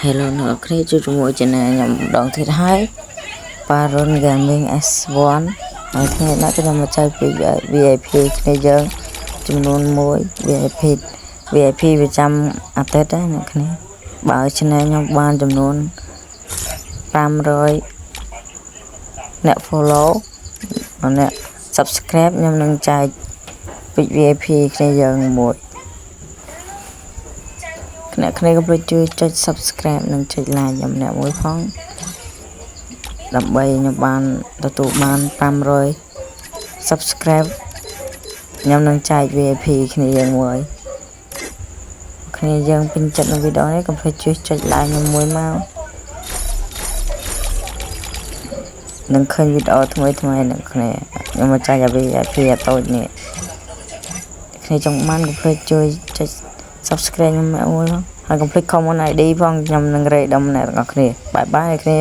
Hello អ្នកនរគ្នាជួបជាមួយ channel ខ្ញុំម្ដងទៀតហើយ Baron Gaming S1 ហើយថ្ងៃនេះខ្ញុំមកចែកពី VIP គ្នាយើងចំនួន1 VIP ប្រចាំអាទិត្យណាអ្នកគ្នាបើ channel ខ្ញុំបានចំនួន500អ្នក follow អ្នក subscribe ខ្ញុំនឹងចែកពី VIP គ្នាយើងមួយអ្នកគ្នាកុំភ្លេចជួយចុច subscribe និងចុច like ខ្ញុំអ្នកមួយផងដើម្បីខ្ញុំបានទទួលបាន500 subscribe ខ្ញុំនឹងចែក VIP គ្នាយើងមួយគ្នាយើងពេញចិត្តនៅវីដេអូនេះកុំភ្លេចជួយចុច like ខ្ញុំមួយមកនឹងឃើញវីដេអូថ្មីអ្នកគ្នាខ្ញុំមកចែក VIP អាតូចនេះគ្នាចង់បានកុំភ្លេចជួយចុច subscribe ខ្ញុំមួយផងហើយកុំភ្លេច comment ID ផងខ្ញុំនឹង rate ដល់អ្នកទាំងអស់គ្នាបាយបាយគ្នា